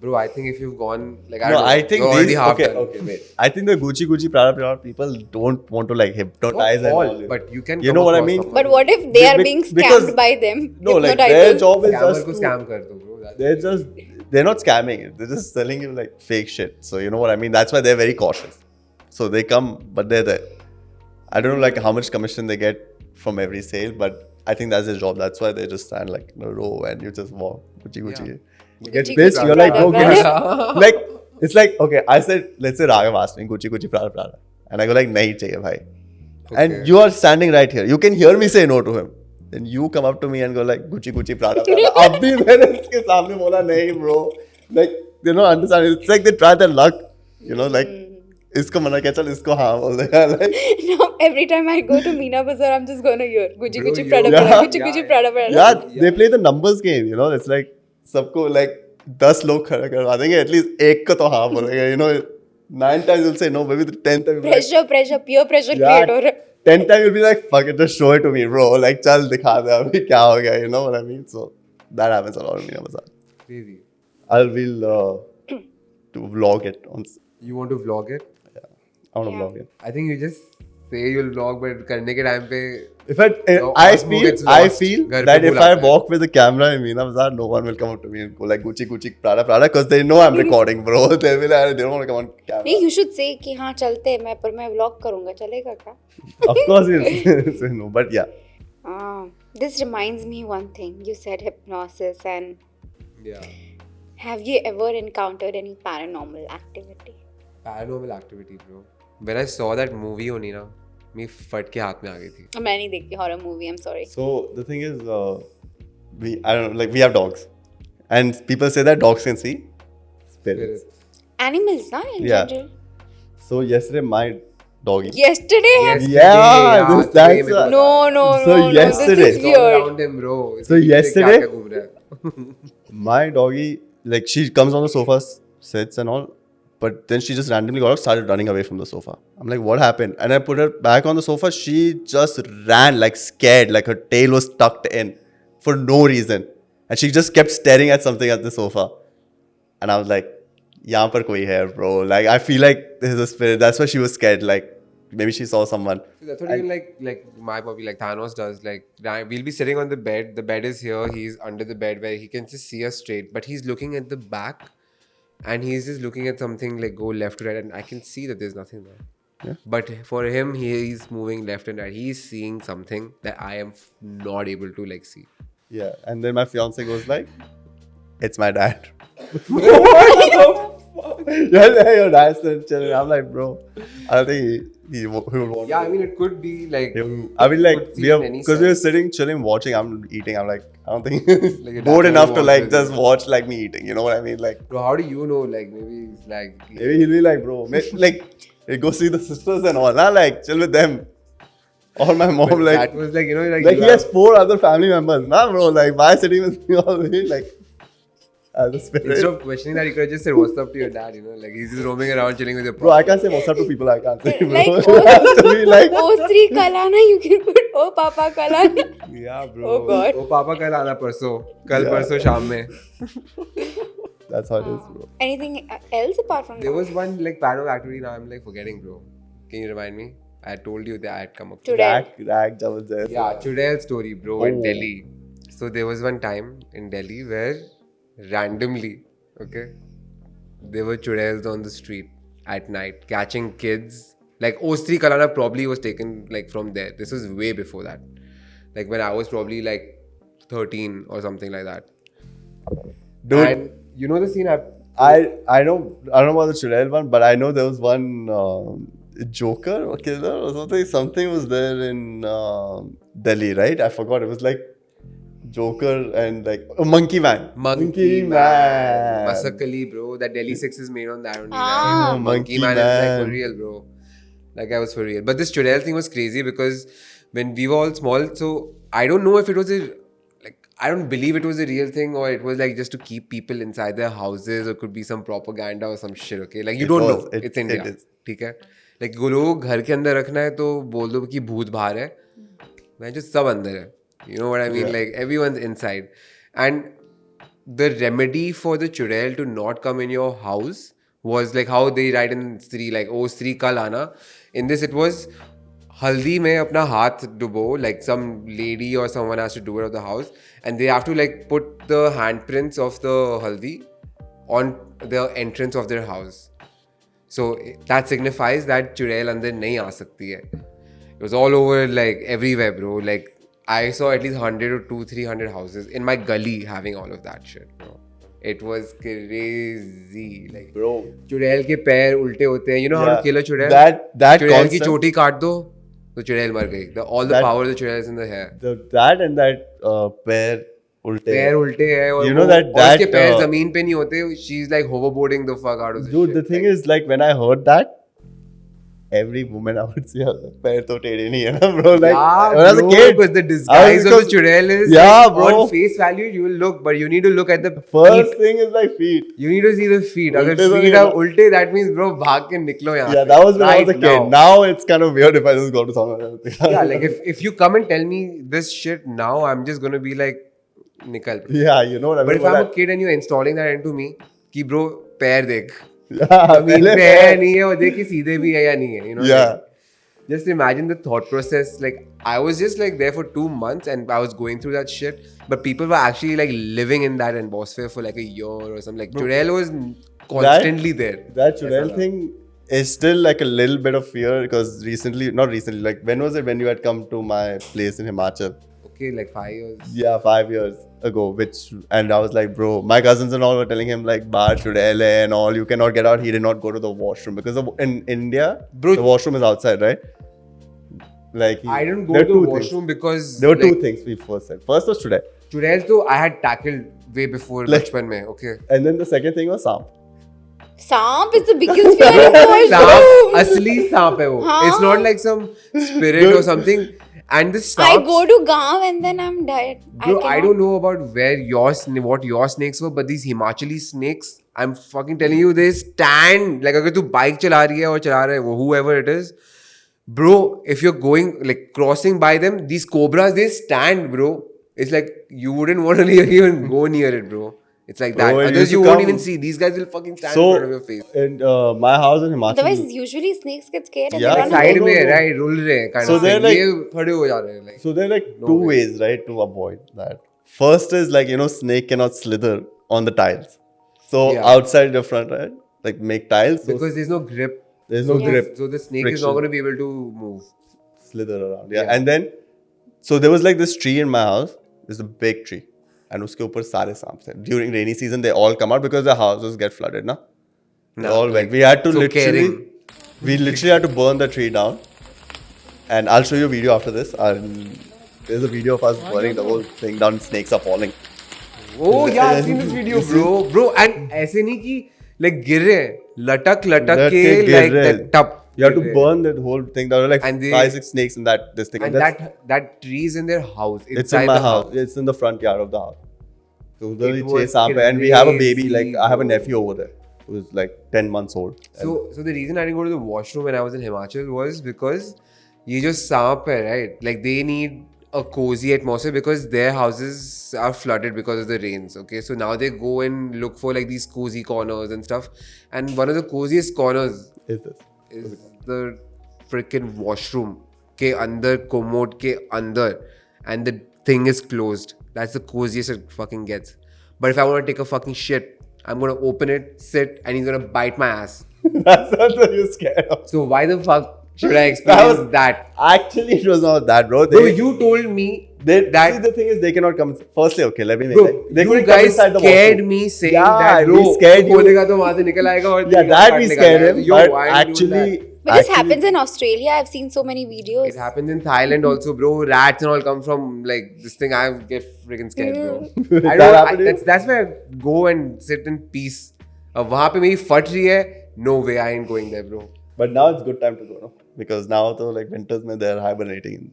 Bro, I think if you've gone, like I No, don't know, I think you're already these. half Okay, done. okay, wait. I think the Gucci, Prada people don't want to like hypnotize Not and all, all. but you can. You come know what I across mean? someone But who- what if they are Be- being because- scammed by them? No, like their Hypnotizers? job is Scammer just को to, scam कर दो, bro. That's they're it. just they're not scamming it. They're just selling you like fake shit. So you know what I mean? That's why they're very cautious. So they come, but they're there. I don't know like how much commission they get from every sale, but I think that's their job. That's why they just stand like in a row and you just walk. Gucci. Yeah. You get Gucci, pissed. Gucci, You're like, Prada, go Prada. get it. Like it's like okay. I said, let's say Raghav asked me Gucci, Prada, and I go like, nahi chahiye bhai. And Okay. you are standing right here. You can hear me say no to him. Then you come up to me and go like Gucci, Prada. अब भी मैंने इसके सामने बोला नहीं bro. Like they don't understand. It's like they try their luck. You know like इसको मना किया चल इसको हाँ बोल देगा like Now every time I go to Meena Bazaar, I'm just gonna hear Gucci, Bro, Gucci, you- Prada, Yeah. Prada, Gucci, Yeah, Gucci, yeah. Prada, Prada. yeah they play the numbers game. You know it's like सबको like 10 लोग खड़ा करवा देंगे at least एक को तो हाँ बोलेगा. You know 9 times you'll say no. Maybe the 10th time you'll be like, Pressure, peer pressure Yeah. create हो रहा है. 10 times you'll be like fuck it just show it to me bro. Like चल दिखा दे अभी क्या हो गया. You know what I mean? So that happens a lot in Meena Bazaar. Crazy. Will to vlog it on. You want to vlog it? I want to Yeah. vlog it. I think you just say you'll vlog, but करने के time पे If I No, I Osmo feel gets I lost. feel घर पे that if I बुलाता है. walk with a camera in Meena Bazaar, no one will come up to me and go like Gucci, Prada, because they know I'm recording, bro. They don't want to come on camera. नहीं, you should say कि हाँ चलते हैं, मैं vlog करूँगा, चलेगा क्या? Of course, you'll say no, but yeah. This reminds me one thing. You said hypnosis, and yeah. have you ever encountered any paranormal activity? Paranormal activity, bro. When I saw that movie only ना, मैं फट के हाथ में आ गई थी. मैं नहीं देखती horror movie. I'm sorry. So the thing is, I don't know, like we have dogs, and people say that dogs can see spirits. Animals, na in Yeah. general. So yesterday, my doggy. Yesterday. Yeah, that's why. No, So no. yesterday- This is It's all weird. around him, bro. So इसके पीछे yesterday- क्या-क्या घूम रहा है? My doggy, like she comes on the sofa, sits and all, but then she just randomly got up, started running away from the sofa. I'm like, what happened? And I put her back on the sofa. She just ran like scared, like her tail was tucked in for no reason. And she just kept staring at something at the sofa. And I was like, yahan par koi hai, bro. Like, I feel like this is a spirit. That's why she was scared. Like, maybe she saw someone. So that's what even like my puppy, like Thanos does. Like we'll be sitting on the bed. The bed is here. He's under the bed where he can just see us straight. But he's looking at the back, and he's just looking at something like go left to right, and I can see that there's nothing there. Yeah. But for him, he's moving left and right. He's seeing something that I am not able to like see. Yeah. And then my fiance goes like, it's my dad. Yeah, your dad's still chilling. I'm like, bro, I don't think he would want Yeah, to. I mean it could be like. I mean, like could see we are in any because we were sense. sitting, chilling, watching. I'm eating. I'm like, I don't think Like your bored dad enough to wants like to just do- watch like me eating. You know what I mean? Like Bro, how do you know? Like maybe it's like. maybe he'll be like, bro, like hey, go see the sisters and all. Nah, like chill with them. Or my mom, But like that was like like he you has 4 other family members. Nah, bro, like why sitting with me all the way? Like as a spirit. Instead of questioning that, you could have just said what's up to your dad, you know, like he's just roaming around chilling with your Bro, I can't say what's up to people. I can't say, bro. Like, You have to be like, oh Sri Kalana, you can put oh Papa Kalana. Yeah, bro. Oh, God. Oh, पापा कल आना परसों. कल Yeah. परसों शाम में. that's how it is, bro. Anything else apart from There that? was one like paranormal activity. Now I'm like forgetting, bro. Can you remind me? I told you that I had come up. Today. Rag, Jabardast. Yeah, Chudail story, bro, in Oh. Delhi. So there was one time in Delhi where randomly, okay, there were Chudails on the street at night catching kids. Like Ostri Kalana probably was taken like from there. This was way before that. Like when I was probably like 13 or something like that. Dude, And you know the scene I know about the Churel one, but I know there was one Joker or killer or something. Something was there in Delhi, right? I forgot. It was like Joker and like Monkey Man. Monkey Man. Masakali, bro. That Delhi 6 is made on that only. Ah. Right? Monkey Man is like for real, bro. That guy was for real. But this Churel thing was crazy because when we were all small, so I don't know if it was I don't believe it was a real thing or it was like just to keep people inside their houses or could be some propaganda or some shit, okay? Like you don't know. It's India. It is. ठीक है? Like वो लोग घर के अंदर रखना है तो बोल दो कि भूत बाहर है. मैं जो सब अंदर है. You know what I mean? Yeah. Like everyone's inside. And the remedy for the churel to not come in your house was like how they write in Sri, like, oh, Sri kal aana. In this, it was haldi mein apna haath dubo, like some lady or someone has to do it of the house. And they have to like put the handprints of the haldi on the entrance of their house. So that signifies that churel andar nahi aa sakti hai. It was all over like everywhere, bro. Like I saw at least 100 or 200-300 houses in my gully having all of that shit, bro. It was crazy. Like, Bro. चुड़ैल के पैर उल्टे होते हैं. You know how to kill a चुड़ैल? That चुड़ैल की concept- चोटी काट दो तो चुड़ैल मर गई. All the That- power of the चुड़ैल is in the hair. That and that pair ulte. पैर उल्टे हैं और You know that- और उसके that, पैर जमीन पे नहीं होते. She's like hoverboarding the fuck out of this Dude, shit. the thing is, like, when I heard that, every woman I would see, पैर तो टेढ़े नहीं है ना, bro. Like, Yeah, when I was a bro, kid, because the disguise of the because- churel is Yeah, like, bro. on face value you will look, but you need to look at the first feet. thing is like feet. You need to see the feet. अगर उल्टे तो feet नहीं are ना। उल्टे, that means bro भाग के निकलो यहाँ Yeah, से. that was when I was a Right kid. Now it's kind of weird if I just go to someone else. Yeah, like if you come and tell me this shit now, I'm just gonna be like निकल. Bro. Yeah, you know what I mean. But if I'm a kid and you're installing that into me, कि bro पैर देख, yeah, जमीन पे है नहीं है, और देख कि सीधे भी है या नहीं है, you know. Yeah. Like, just imagine the thought process. Like I was just like there for 2 months and I was going through that shit. But people were actually like living in that atmosphere for like a year or something. Like Churel was constantly there. That Churel thing is still like a little bit of fear because not recently, like when was it when you had come to my place in Himachal? Okay, like 5 years. Yeah, 5 years ago, and I was like, bro, my cousins and all were telling him like, Bar Churel hai and all, you cannot get out. He did not go to the washroom because in India, Bro, the washroom is outside, right? Like I didn't go there to are the two washroom because There were like, two things we first said. First was Churel, Churel तो I had tackled way before Like- बचपन में. Okay. and then the second thing was Samp. Samp is the biggest fear in the सांप washroom. असली सांप है वो. हाँ. It's not like some spirit or something. And this I सांप. go to gaon and then I'm dead. Bro, I cannot- don't know about what your snakes were, but these Himachali snakes, I'm fucking telling you, they stand. Like अगर तू bike चला रही है और चला रहा है वो whoever it is, bro, if you're going like crossing by them, these cobras they stand, bro. It's like you wouldn't want to even go near it, bro. It's like that. Bro, it Others used to you won't come- even see. These guys will fucking stand So in front of your face. in my house in Himachal. Otherwise, usually snakes get scared and Yeah, they run Side away. में no. right rule रहे हैं kind So of they're thing. like- ये खड़े हो जा रहे हैं like. So there are like No two way. ways, right, to avoid that. First is like, snake cannot slither on the tiles. So Yeah. outside the front, right? Like make tiles. So Because there's no grip. there's no Yes. grip. So the snake is Friction. not going to be able to move. Slither around. Yeah. Yeah. And then, so there was like this tree in my house. There's a big tree. And uske upar sare saamps hain. During rainy season, they all come out because the houses get flooded, na? They Nah, all like, went. We had to so literally, caring. we literally had to burn the tree down. And I'll show you a video after this. There's a video of us burning the whole thing down. Snakes are falling. Oh yeah, I've seen this video, bro. And ऐसे नहीं कि like गिर रहे हैं, लटक के like that tap. You have to burn that whole thing. There were like And they- 5-6 snakes in this thing. And that tree is in their house. it's inside in my the house. It's in the front yard of the house. So उधर ही It 6 was सांप है, and we have a baby. crazy, Like I have a bro. nephew over there who is like 10 months old. So the reason I didn't go to the washroom when I was in Himachal was because ये जो सांप है, right? Like they need a cozy atmosphere because their houses are flooded because of the rains. Okay, so now they go and look for like these cozy corners and stuff. And one of the coziest corners Is this? is the freaking washroom के अंदर commode के अंदर, and the thing is closed. That's the coziest it fucking gets. But if I want to take a fucking shit, I'm gonna open it, sit, and he's gonna bite my ass. That's what you're scared of. So why the fuck should I experience that? Actually, it was not that, bro. Bro, you told me that. See, the thing is, they cannot come. Firstly, okay, let me make Bro, that. They you couldn't come guys inside the scared washroom. me saying Yeah, that, bro. we scared you. बोलेगा तो वहाँ से निकल आएगा और Yeah, that we scared him. Yo, But why are you doing actually, that? But this happens in Australia. I've seen so many videos. It happens in Thailand also, bro. Rats and all come from like this thing. I get freaking scared, bro. I That don't. happened to you? That's where I go and sit in peace. अब वहाँ पे मेरी फट रही है. No way, I ain't going there, bro. But now it's good time to go, no? Because now, though, like winters, mein they're hibernating in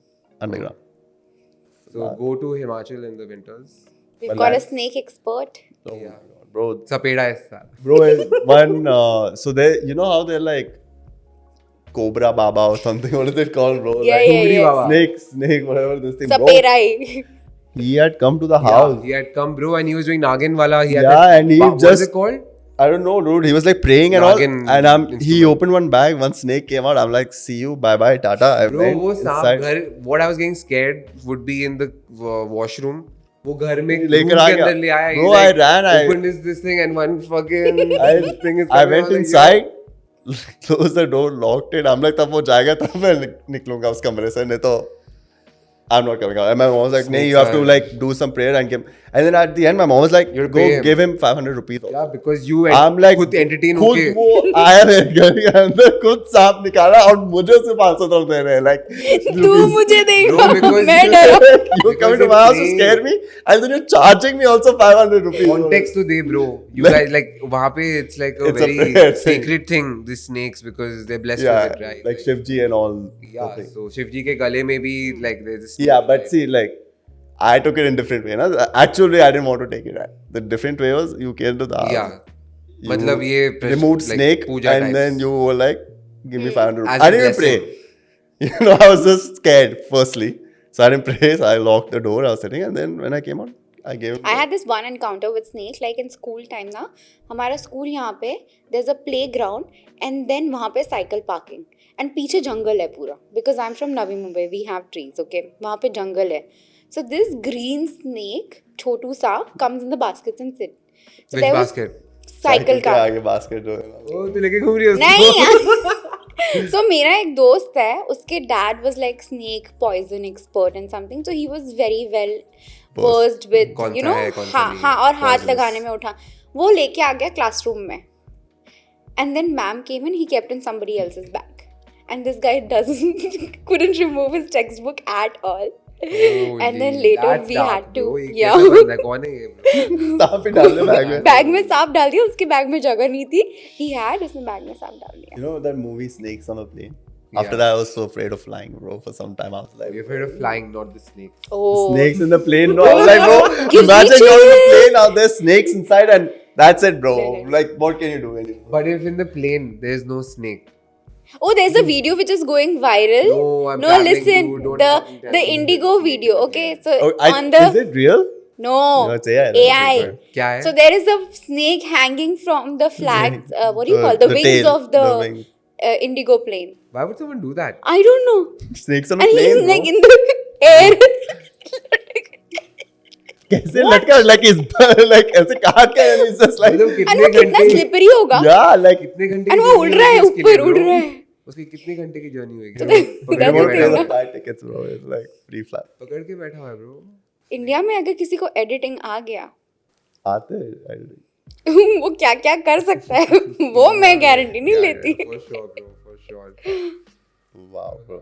underground. So go to Himachal in the winters. We've But got a like- snake expert. Oh Yeah. my God, bro. Sapeda is that. Bro, one. So they, you know how they're like Cobra Baba or something. What is it called, bro? Yeah, Like, yeah, Tungri yeah. Baba. snake, whatever this thing, bro. Saperai. He had come to the Yeah, house. he had come, bro, and he was doing Nagin wala. He had Yeah, that, and he what was just- it called? I don't know, dude. He was like praying and Nagin all. And he instrument. opened one bag. One snake came out. I'm like, see you, bye bye, Tata. I Bro, went वो सांप inside. घर, what I was getting scared would be in the washroom. वो घर में लेकर room आ के गया. अंदर ले आया. He Bro, like, I ran, I- opened this thing and one fucking thing is I coming went out like, inside, closed the door, locked it. I'm like, तब वो जाएगा तब मैं निकलूंगा उस कमरे से, नहीं तो I'm not coming out. And my mom was like, "Nee, you have to like do some prayer and give." And then at the end, my mom was like, You'll "Go pay him." give him 500 rupees." also. Yeah, because you I'm like, खुद entertain खुद होके. वो आया मेरे घर के अंदर खुद सांप निकाला और मुझे उसे 500 डॉलर दे रहे हैं like तू मुझे देगा Bro, because- मैं डरा you coming to my house to Because scare me and then you're charging me also 500 rupees. Context to they, bro. You guys like वहाँ पे it's like a It's a very prayer thing. sacred thing. The snakes because they're blessed Yeah, with it, right? like Shivji and all. Yeah, the thing. so Shivji के गले में भी like there's this. Yeah, but see, like, I took it in different way. Na? The actual way, I didn't want to take it. Right? The different way was you came to the house. Yeah. you मतलब ये removed like, snake Puja and types. then you were like, give me 500 rupees. As I a didn't even pray. blessing. You know, I was just scared, firstly. So I didn't pray. So I locked the door. I was sitting. And then when I came out, I gave him. I had this one encounter with snake like in school time ना हमारा school यहाँ पे there's a playground and then वहाँ पे cycle parking and पीछे जंगल है पूरा because I'm from Navi Mumbai we have trees okay वहाँ पे जंगल है so this green snake छोटू सा comes in the baskets and sit so Which there was basket? cycle के का आगे basket जो है ना. ओ तू लेके घूम रही है उसको? नहीं so मेरा एक दोस्त है उसके dad was like snake poison expert and something so he was very well versed with कौन you सा know है, कौन सा हाँ नहीं हाँ है, और हाथ poisonous. लगाने में उठा वो लेके आ गया क्लासरूम में and then ma'am came in he kept in somebody else's bag and this guy doesn't couldn't remove his textbook at all and then later That's we dark, had to bro. ये yeah कैसा बंदा है? कौन है ये bro? सांप ही डाल दे bag में. बैग में सांप डाल दिया उसके बैग में जगह नहीं थी he had उसने बैग में सांप डाल दिया You know that movie Snakes on a Plane? Yeah. After that, I was so afraid of flying, bro. For some time, I was like, You're afraid of flying, not the snake. oh snakes in the plane. No, I was like, bro, Gives me imagine you're in a chills. plane, now there's snakes inside, and that's it, bro. Right. Like, what can you do anymore? But if in the plane there's no snake, Oh, there's a video which is going viral. No, I'm no, telling listen, you, don't fucking tell the me. Indigo video. Okay, so Oh, on the is it real? no No, it's AI. that's AI. different. क्या है? So there is a snake hanging from the flag. What do you The- call the wings tail, of the, wing. Indigo plane? Why would someone do that? I don't know. Snakes on a And plane, he's bro. like in the air. कैसे लटका like is like ऐसे काट के and it's just like मतलब and वो कितना slippery होगा. yeah like कितने घंटे And की वो journey उड़ रहा है होगी उसके लिए, ऊपर उड़ bro? रहा है. उसकी कितने घंटे की जर्नी होगी? तो फिर- पकड़ फिर के what देते बैठा हैं kind ना. of flight tickets, bro? It's like free flight. पकड़ के बैठा हुआ है bro. इंडिया में अगर किसी को एडिटिंग आ गया आते हैं वो क्या क्या कर सकता है वो मैं गारंटी नहीं लेती For sure bro, for sure. wow bro